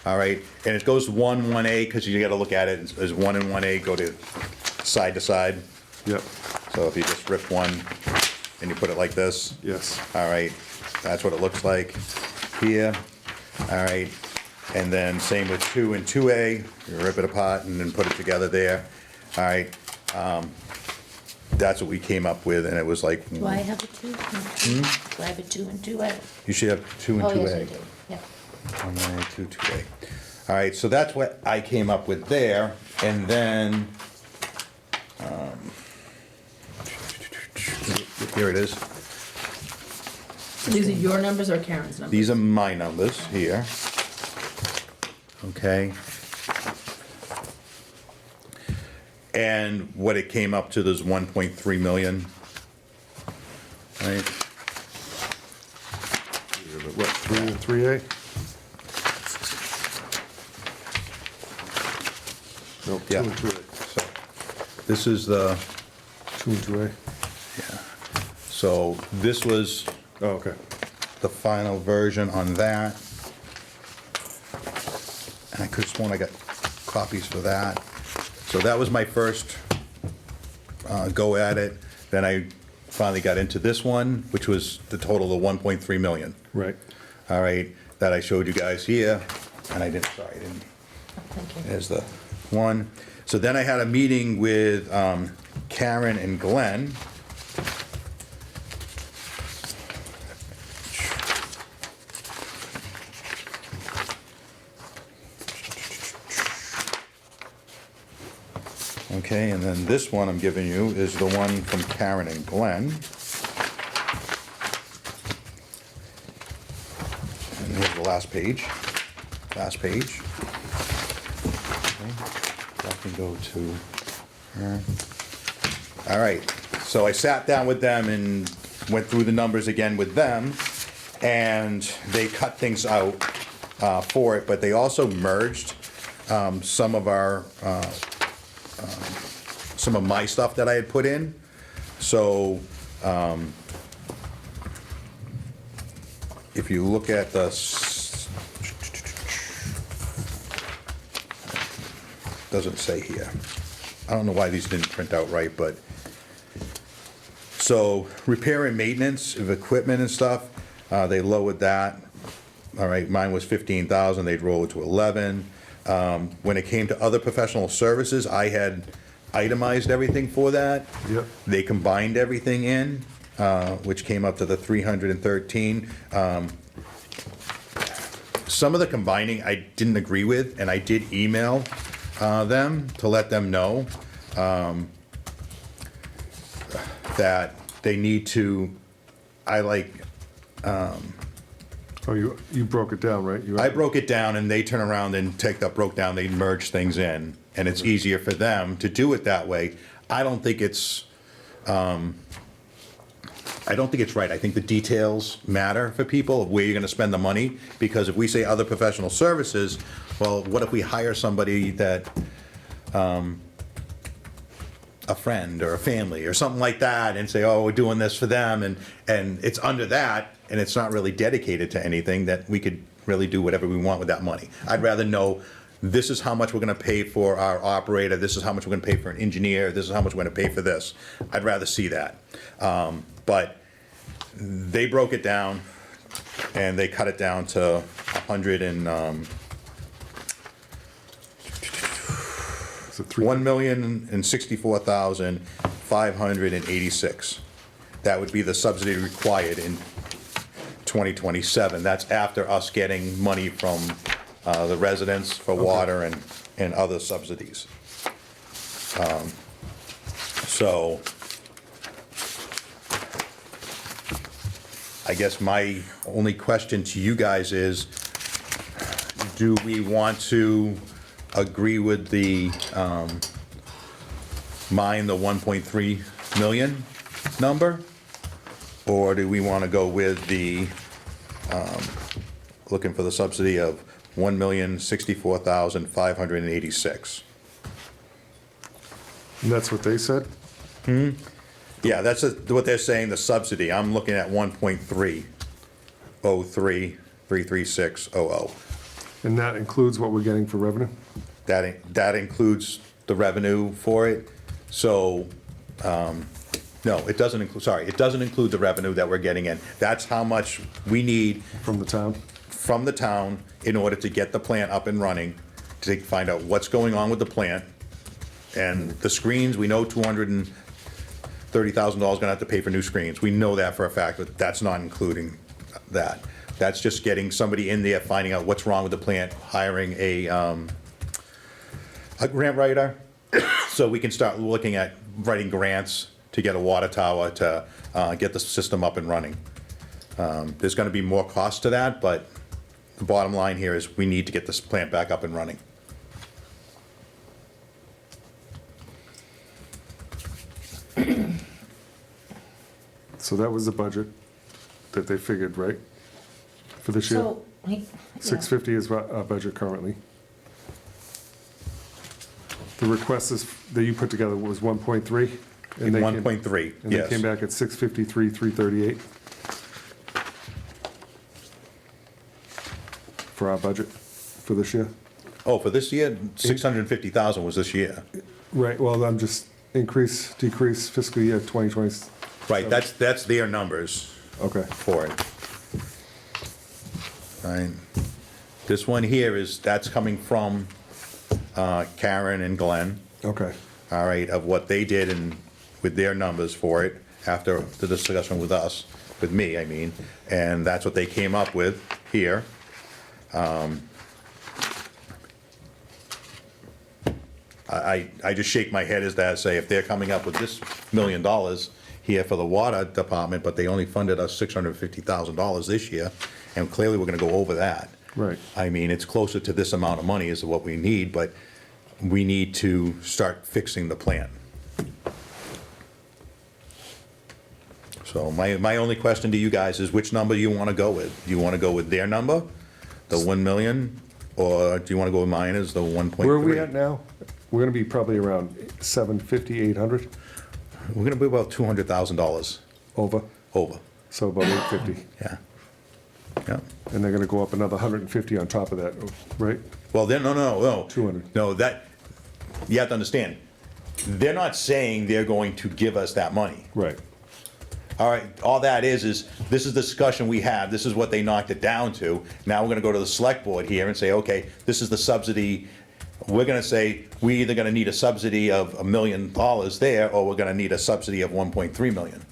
All right, and it goes 1A, because you gotta look at it as 1 and 1A, go to side. Yep, So if you just rip one and you put it like this, yes, all right, that's what it looks like here. All right, and then same with 2 and 2A, you rip it apart and then put it together there. All right, that's what we came up with, and it was like, Do I have a 2? Do I have a 2 and 2A? you should have 2 and 2A. Oh, yes, I do, yeah. 1A, 2, 2A. All right, so that's what I came up with there, and then, here it is. These are your numbers or Karen's numbers? These are my numbers here. Okay. And what it came up to, there's 1.3 million. Right? what, 3 and 3A? No, 2 Yeah. and 2A, So, this is the, 2 and 2A, yeah. So this was oh, okay, the final version on that. And I could have sworn I got copies for that. So that was my first go at it. Then I finally got into this one, which was the total of 1.3 million. right, All right, that I showed you guys here, and I didn't, sorry, I didn't, Oh, thank you. there's the one. So then I had a meeting with Karen and Glenn. Okay, and then this one I'm giving you is the one from Karen and Glenn. And here's the last page. Last page. Okay, that can go to her. All right, so I sat down with them and went through the numbers again with them, and they cut things out for it, but they also merged some of our some of my stuff that I had put in. So, if you look at the, doesn't say here. I don't know why these didn't print out right, but, so repair and maintenance of equipment and stuff, they lowered that. All right, mine was 15,000, they'd roll it to 11. When it came to other professional services, I had itemized everything for that. Yep. They combined everything in, which came up to the 313. Some of the combining I didn't agree with, and I did email them to let them know that they need to, Oh, you broke it down, right? I broke it down and they turn around and broke down, they merge things in, and it's easier for them to do it that way. I don't think it's right. I think the details matter for people of where you're gonna spend the money, because if we say other professional services, well, what if we hire somebody that, a friend or a family or something like that, and say, oh, we're doing this for them, and it's under that, and it's not really dedicated to anything, that we could really do whatever we want with that money. I'd rather know, this is how much we're gonna pay for our operator, this is how much we're gonna pay for an engineer, this is how much we're gonna pay for this. I'd rather see that. But they broke it down, and they cut it down to 100 and, Is it three? 1,064,586. That would be the subsidy required in 2027. That's after us getting money from the residents for water and other subsidies. So I guess my only question to you guys is, do we want to agree with the, mine the 1.3 million number? Or do we want to go with the, looking for the subsidy of 1,064,586? And that's what they said? Yeah, that's what they're saying, the subsidy. I'm looking at 1.303,336,00. And that includes what we're getting for revenue? That includes the revenue for it. So, no, it doesn't include, sorry, it doesn't include the revenue that we're getting in. That's how much we need From the town? from the town in order to get the plant up and running, to find out what's going on with the plant. And the screens, we know $230,000 gonna have to pay for new screens. We know that for a fact, but that's not including that. That's just getting somebody in there, finding out what's wrong with the plant, hiring a grant writer, so we can start looking at writing grants to get a water tower to get the system up and running. There's gonna be more cost to that, but the bottom line here is we need to get this plant back up and running. So that was the budget that they figured, right? For this year? So, yeah. 650 is our budget currently. The request is, that you put together was 1.3? and they came- 1.3, And they yes. came back at 653, 338 for our budget for this year? Oh, for this year, 650,000 was this year. Right, well, I'm just decrease fiscal year 2020. Right, that's their numbers Okay, for it. Right. This one here that's coming from Karen and Glenn, okay. all right, of what they did and with their numbers for it after the discussion with us, with me, I mean, and that's what they came up with here. I just shake my head as that, say, if they're coming up with this $1 million here for the water department, but they only funded us $650,000 this year, and clearly we're gonna go over that. Right. I mean, it's closer to this amount of money is what we need, but we need to start fixing the plant. So my only question to you guys is which number you wanna go with? Do you wanna go with their number, the 1 million, or do you wanna go with mine as the 1.3? Where are we at now? We're gonna be probably around 750, 800 We're gonna be about $200,000 over, over, so about 850. yeah. Yeah. And they're gonna go up another 150 on top of that, right? Well, then, no. 200. No, you have to understand, they're not saying they're going to give us that money. Right. All right, all that is this is the discussion we had, this is what they knocked it down to. Now we're gonna go to the select board here and say, okay, this is the subsidy we're gonna say, we either gonna need a subsidy of $1 million there, or we're gonna need a subsidy of 1.3 million.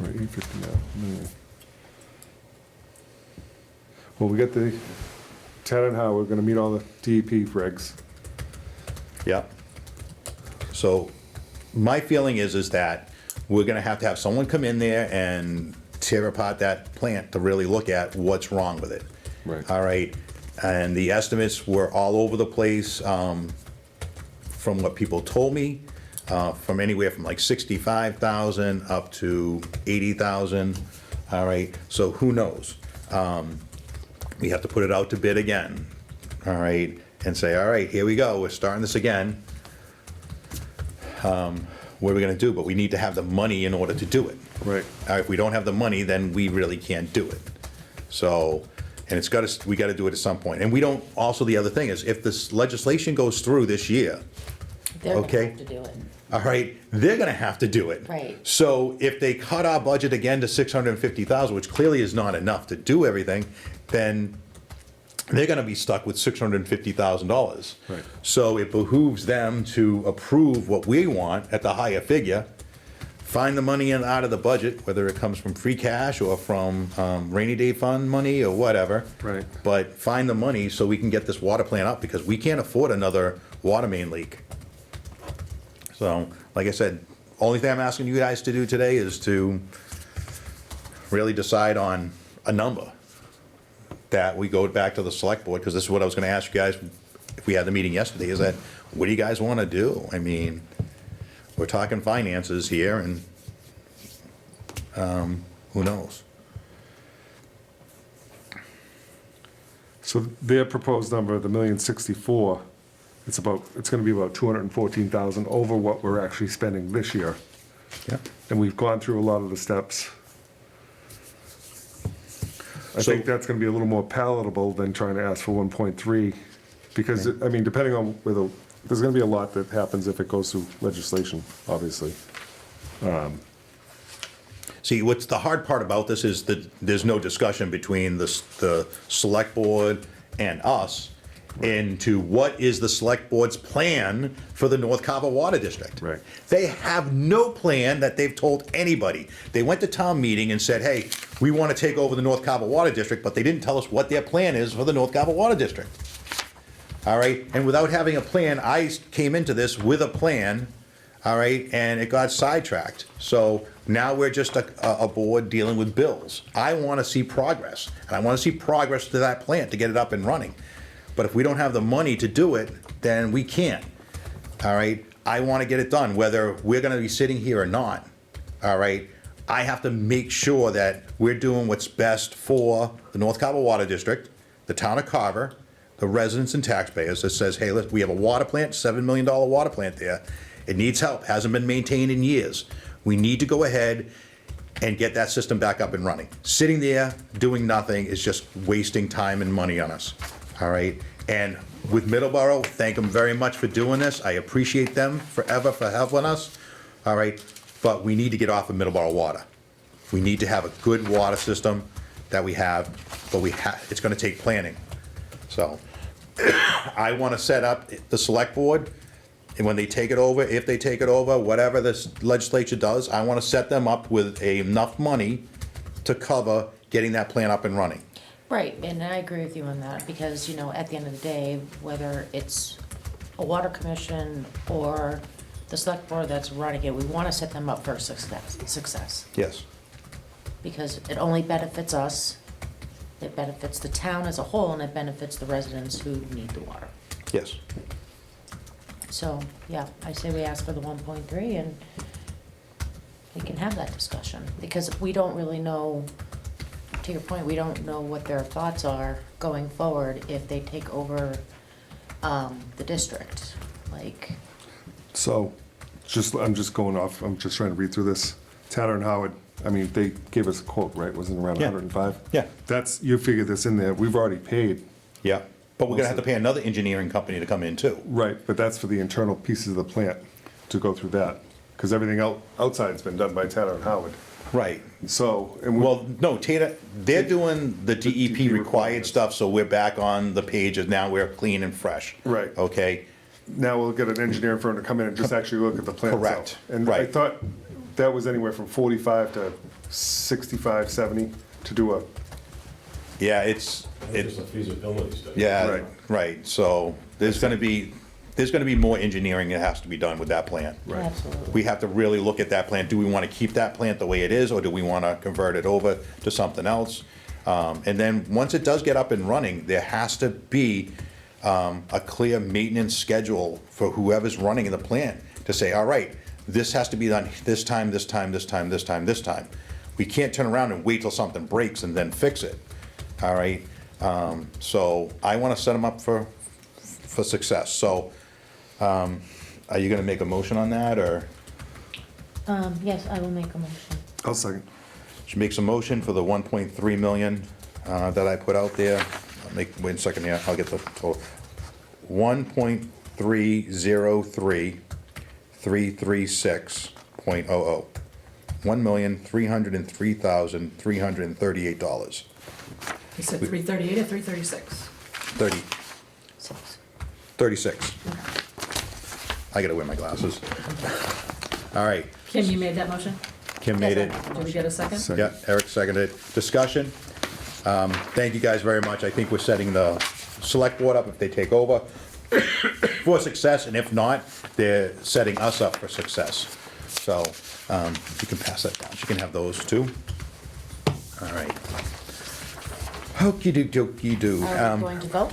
Right, 850 now, million. Well, we got the, Ted and Howard, we're gonna meet all the DEP regs. Yeah. So my feeling is that we're gonna have to have someone come in there and tear apart that plant to really look at what's wrong with it. Right. All right, and the estimates were all over the place, from what people told me, from anywhere from like 65,000 up to 80,000. All right, so who knows? We have to put it out to bid again, all right, and say, all right, here we go, we're starting this again. What are we gonna do? But we need to have the money in order to do it. Right. If we don't have the money, then we really can't do it. So, and we gotta do it at some point. And we don't, also the other thing is, if this legislation goes through this year, They're gonna Okay. have to do it. all right, they're gonna have to do it. Right. So if they cut our budget again to 650,000, which clearly is not enough to do everything, then they're gonna be stuck with $650,000. Right. So it behooves them to approve what we want at the higher figure, find the money in out of the budget, whether it comes from free cash or from rainy day fund money or whatever. Right. But find the money so we can get this water plant up, because we can't afford another water main leak. So, like I said, only thing I'm asking you guys to do today is to really decide on a number that we go back to the select board, because this is what I was gonna ask you guys if we had the meeting yesterday, is that, what do you guys wanna do? I mean, we're talking finances here, and, who knows? So their proposed number, the 1,064,000, it's gonna be about 214,000 over what we're actually spending this year. Yeah. And we've gone through a lot of the steps. I So- think that's gonna be a little more palatable than trying to ask for 1.3, because, I mean, depending on whether, there's gonna be a lot that happens if it goes through legislation, obviously. See, what's the hard part about this is that there's no discussion between the select board and us into what is the select board's plan for the North Carver Water District. Right. They have no plan that they've told anybody. They went to town meeting and said, hey, we want to take over the North Carver Water District, but they didn't tell us what their plan is for the North Carver Water District. All right, and without having a plan, I came into this with a plan, all right, and it got sidetracked. So now we're just a board dealing with bills. I want to see progress, and I want to see progress to that plant to get it up and running. But if we don't have the money to do it, then we can't, all right? I want to get it done, whether we're going to be sitting here or not, all right? I have to make sure that we're doing what's best for the North Carver Water District, the town of Carver, the residents and taxpayers, that says, hey, we have a water plant, $7 million water plant there. It needs help, hasn't been maintained in years. We need to go ahead and get that system back up and running. Sitting there doing nothing is just wasting time and money on us, all right? And with Middleborough, thank them very much for doing this. I appreciate them forever for helping us, all right? But we need to get off of Middleborough water. We need to have a good water system that we have, but it's gonna take planning. So, I wanna set up the select board, and when they take it over, if they take it over, whatever this legislature does, I wanna set them up with enough money to cover getting that plant up and running. Right, and I agree with you on that, because, you know, at the end of the day, whether it's a water commission or the select board that's running it, we wanna set them up for success. Yes. Because it only benefits us, it benefits the town as a whole, and it benefits the residents who need the water. Yes. So, yeah, I say we ask for the 1.3 and we can have that discussion, because we don't really know, to your point, we don't know what their thoughts are going forward if they take over the district, like, So, I'm just going off, I'm just trying to read through this. Tatter and Howard, I mean, they gave us a quote, right? Wasn't it around Yeah. 105? Yeah. That's, you figure this in there, we've already paid. Yeah, but we're gonna have to pay another engineering company to come in too. Right, but that's for the internal pieces of the plant, to go through that. Because everything outside's been done by Tatter and Howard. Right. So, and Well, no, Tata, they're doing the DEP required stuff, so we're back on the page, and now we're clean and fresh. Right. Okay? now we'll get an engineering firm to come in and just actually look at the plan itself. Correct. And I Right. thought that was anywhere from 45 to 65, 70 to do a, Yeah, It's just a feasibility study. yeah, Right. right, so there's gonna be more engineering that has to be done with that plan. Right. Absolutely. We have to really look at that plant. Do we want to keep that plant the way it is, or do we want to convert it over to something else? And then, once it does get up and running, there has to be a clear maintenance schedule for whoever's running the plant to say, all right, this has to be done this time, this time, this time, this time, this time. We can't turn around and wait till something breaks and then fix it, all right? So I want to set them up for success. So are you going to make a motion on that, or? Yes, I will make a motion. I'll second. She makes a motion for the 1.3 million that I put out there. Wait a second here, I'll get the total. 1.303336.00. $1,303,338. You said 338 or 336? 30, Six. 36. I gotta wear my glasses. All right, Kim, you made that motion? Kim made it. Did we get a second? Second. Yeah, Eric seconded. Discussion? Thank you guys very much. I think we're setting the select board up if they take over for success, and if not, they're setting us up for success. So, you can pass that down. You can have those too. All right. Okey-dokey-do. Are we going to vote?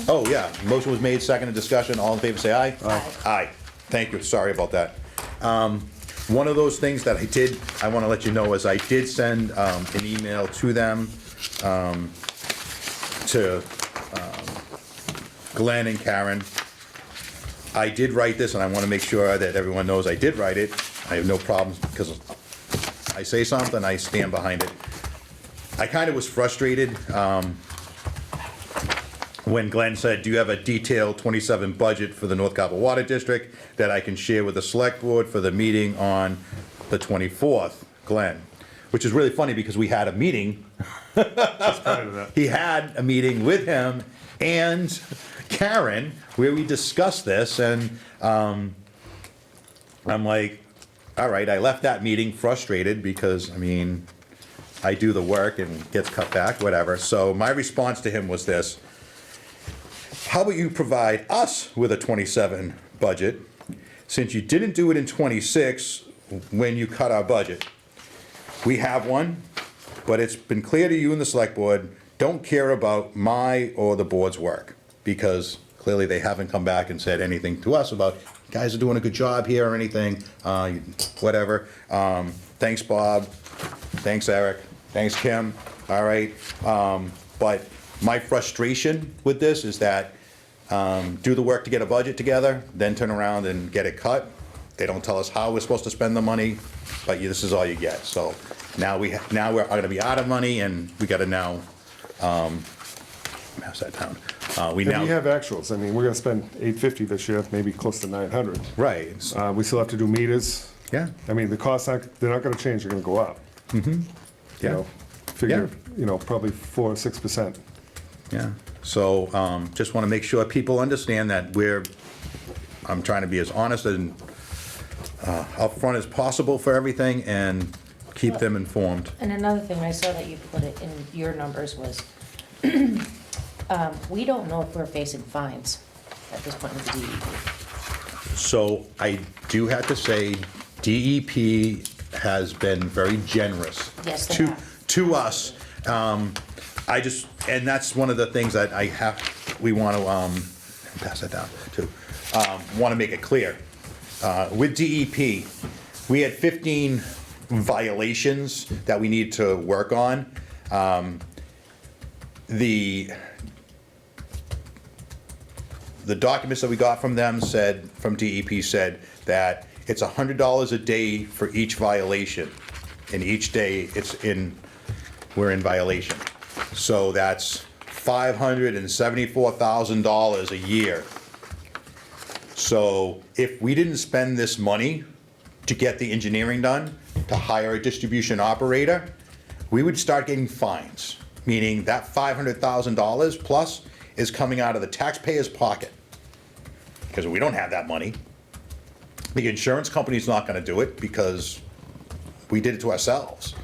Oh, yeah, motion was made, seconded, discussion, all in favor, say aye. Aye. Aye, thank you, sorry about that. One of those things that I want to let you know is I did send an email to them, to Glenn and Karen. I did write this, and I want to make sure that everyone knows I did write it. I have no problems, because I say something, I stand behind it. I kind of was frustrated when Glenn said, do you have a detailed 27 budget for the North Carver Water District that I can share with the select board for the meeting on the 24th, Glenn? Which is really funny, because we had a meeting. Prior to that. He had a meeting with him and Karen where we discussed this, and I'm like, all right, I left that meeting frustrated because, I mean, I do the work and it gets cut back, whatever. So my response to him was this: how about you provide us with a 27 budget, since you didn't do it in 26 when you cut our budget? We have one, but it's been clear to you and the select board, don't care about my or the board's work, because clearly they haven't come back and said anything to us about, you guys are doing a good job here or anything, whatever. Thanks, Bob. Thanks, Eric. Thanks, Kim. All right. But my frustration with this is that do the work to get a budget together, then turn around and get it cut. They don't tell us how we're supposed to spend the money, but this is all you get. So now we're gonna be out of money, and we gotta now, pass that down. We And now, we have actuals. I mean, we're gonna spend 850 this year, maybe close to 900. right, We still have to do meters. yeah, I mean, the costs they're not gonna change, they're gonna go up. You yeah, know, figure, probably 4 or 6%. yeah. So, just wanna make sure people understand that I'm trying to be as honest and upfront as possible for everything, and keep them informed. And another thing, I saw that you put it in your numbers was, we don't know if we're facing fines at this point with the DEP. So I do have to say, DEP has been very generous. Yes, they to have. To us. And that's one of the things that we want to, pass that down too, want to make it clear. With DEP, we had 15 violations that we need to work on. The documents that we got from them from DEP said that it's $100 a day for each violation, and each day we're in violation. So that's $574,000 a year. So if we didn't spend this money to get the engineering done, to hire a distribution operator, we would start getting fines, meaning that $500,000 plus is coming out of the taxpayer's pocket. Because we don't have that money. The insurance company's not gonna do it because we did it to ourselves.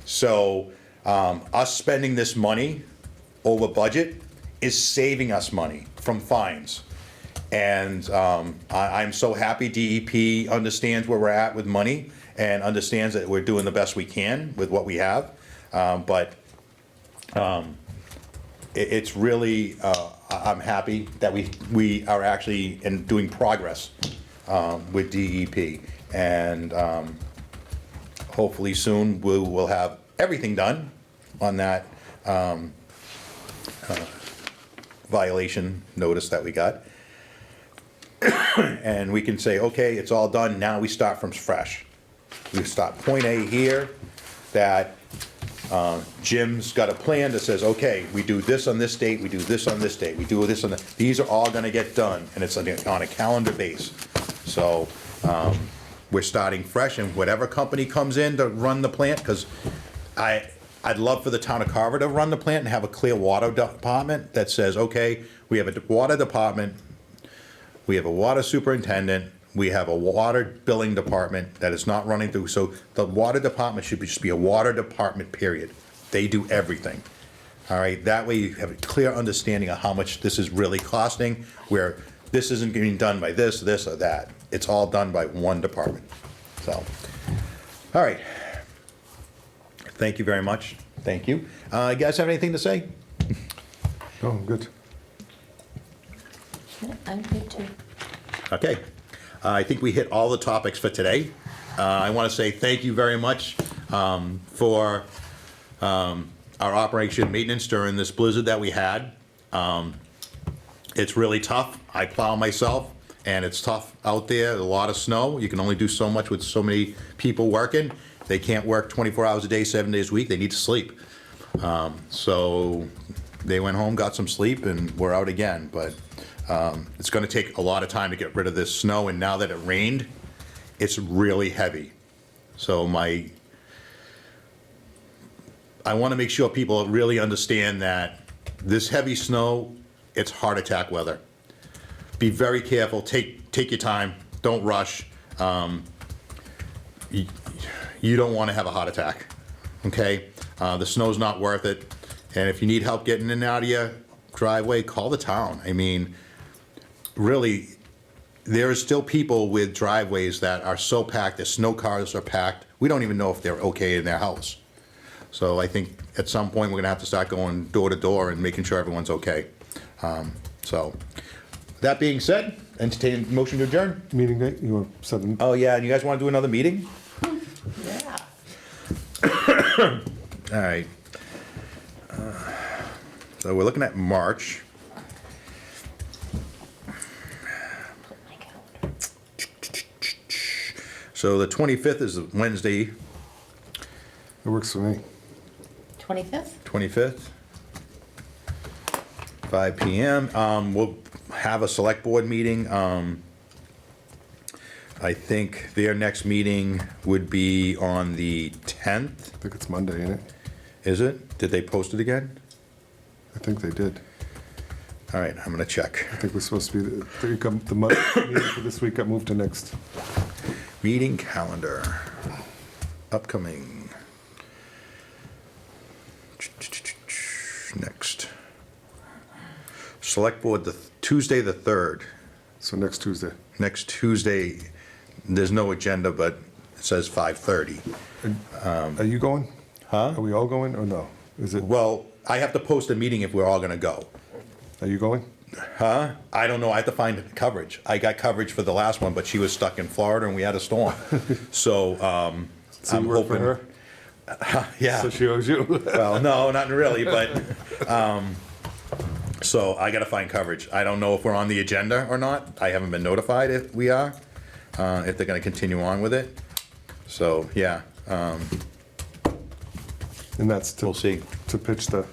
So, us spending this money over budget is saving us money from fines. And I'm so happy DEP understands where we're at with money and understands that we're doing the best we can with what we have. But it's really, I'm happy that we are actually doing progress with DEP. And hopefully soon we will have everything done on that violation notice that we got. And we can say, okay, it's all done, now we start from fresh. We start point A here, that Jim's got a plan that says, okay, we do this on this date, we do this on this date, we do this on the, these are all gonna get done, and it's on a calendar base. So, we're starting fresh, and whatever company comes in to run the plant, because I'd love for the town of Carver to run the plant and have a clear water department that says, okay, we have a water department, we have a water superintendent, we have a water billing department that is not running through, so the water department should just be a water department, period. They do everything. All right, that way you have a clear understanding of how much this is really costing, where this isn't getting done by this, this, or that. It's all done by one department, so. All right. Thank you very much. Thank you. You guys have anything to say? Oh, good. I'm good too. Okay. I think we hit all the topics for today. I want to say thank you very much for our operation maintenance during this blizzard that we had. It's really tough. I plow myself, and it's tough out there. A lot of snow. You can only do so much with so many people working. They can't work 24 hours a day, 7 days a week. They need to sleep. So they went home, got some sleep, and we're out again. But it's going to take a lot of time to get rid of this snow, and now that it rained, it's really heavy. So I want to make sure people really understand that this heavy snow, it's heart attack weather. Be very careful. Take your time. Don't rush. You don't want to have a heart attack. Okay? The snow's not worth it. And if you need help getting in and out of your driveway, call the town. I mean, really, there are still people with driveways that are so packed, their snow cars are packed, we don't even know if they're okay in their house. So I think at some point, we're gonna have to start going door to door and making sure everyone's okay. So, that being said, entertain a motion to adjourn. Meeting date, you want 7? Oh, yeah, and you guys wanna do another meeting? Yeah. All right. So we're looking at March. My calendar. So the 25th is Wednesday, It works for me. 25th? 25th, 5 PM. We'll have a select board meeting. I think their next meeting would be on the 10th, I think it's Monday, ain't it? is it? Did they post it again? I think they did. All right, I'm gonna check. I think we're supposed to be, the month, meeting for this week got moved to next. Meeting calendar, upcoming. Next. Select board, Tuesday the 3rd. So next Tuesday. Next Tuesday, there's no agenda, but it says 5:30. Are you going? Huh? Are we all going or no? Is it, Well, I have to post a meeting if we're all gonna go. are you going? Huh? I don't know, I have to find coverage. I got coverage for the last one, but she was stuck in Florida and we had a storm. So, So I'm you work for hoping. her? Yeah, So she owes you? well, no, not really, but, so I gotta find coverage. I don't know if we're on the agenda or not. I haven't been notified if we are, if they're gonna continue on with it. So, yeah, And that's we'll see. to pitch the,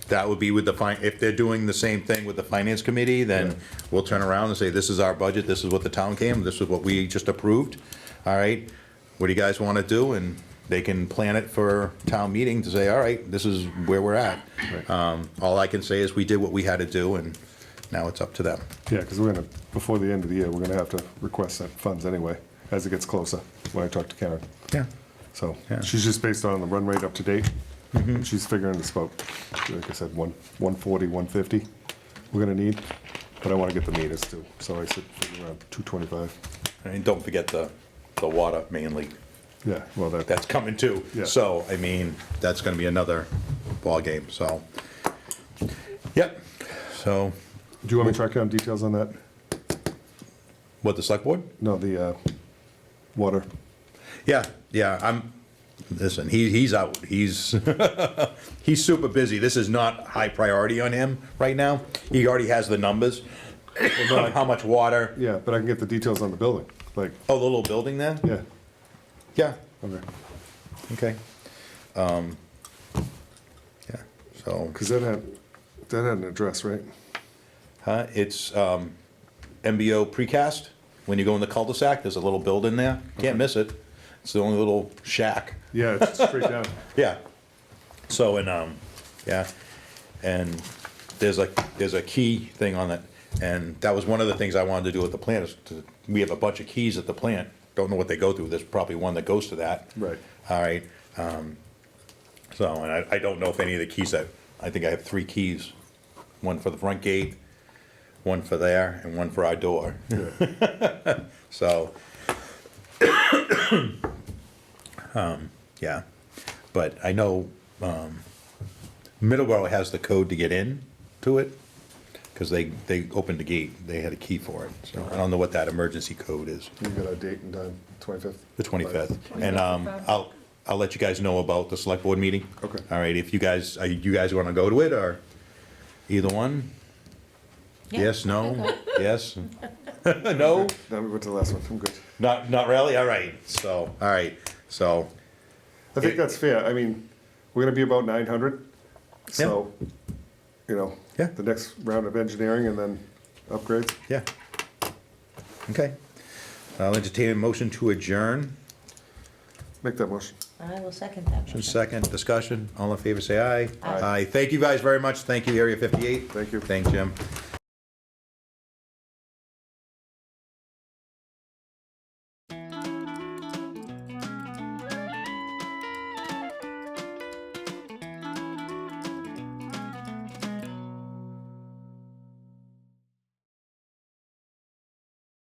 That would be with the if they're doing the same thing with the finance committee, then Yeah. we'll turn around and say, this is our budget, this is what the town came, this is what we just approved. All right, what do you guys want to do? And they can plan it for town meeting to say, all right, this is where we're at. Right. All I can say is we did what we had to do, and now it's up to them. Yeah, because before the end of the year, we're gonna have to request that funds anyway, as it gets closer, when I talk to Karen. Yeah. So, Yeah. she's just based on the run rate up to date. She's figuring it's about, like I said, 140, 150 we're gonna need, but I wanna get the meters too, so I said figure around 225. And don't forget the water mainly. Yeah, well, That's coming too. Yeah. So, I mean, that's gonna be another ballgame, so. Yep, so, do you want me to track down details on that? what, the select board? No, the, water. Yeah, listen, he's out, he's, he's super busy, this is not high priority on him right now. He already has the numbers, of how much water, Yeah, but I can get the details on the building, like, oh, the little building there? yeah, Yeah, okay. okay. Yeah, so, Because that had an address, right? it's, MBO precast, when you go in the cul-de-sac, there's a little building there, can't miss it. It's the only little shack. Yeah, it's straight down. Yeah. So, and, yeah, and there's a key thing on it, and that was one of the things I wanted to do with the plant, is we have a bunch of keys at the plant, don't know what they go through, there's probably one that goes to that. Right. All right, so, and I don't know if any of the keys I think I have 3 keys, one for the front gate, one for there, and one for our door. Yeah. So, yeah, but I know, Middleborough has the code to get in to it, because they opened the gate, they had a key for it, so I don't know what that emergency code is, You got a date and time, 25th? the 25th. And, 25th. I'll let you guys know about the select board meeting. Okay. All right, if you guys wanna go to it, or either one? Yeah, Yes, I no, think yes, no? Now we went to the last one, I'm good. Not really, all right, so, all right, so, I think that's fair, I mean, we're gonna be about 900, so, you know, Yeah. the next round of engineering and then upgrades. yeah. Okay. I'll entertain a motion to adjourn. Make that motion. I will second that motion. Second, discussion, all in favor, say aye. Aye. Thank you guys very much, thank you, Area 58. Thank you. Thanks, Jim.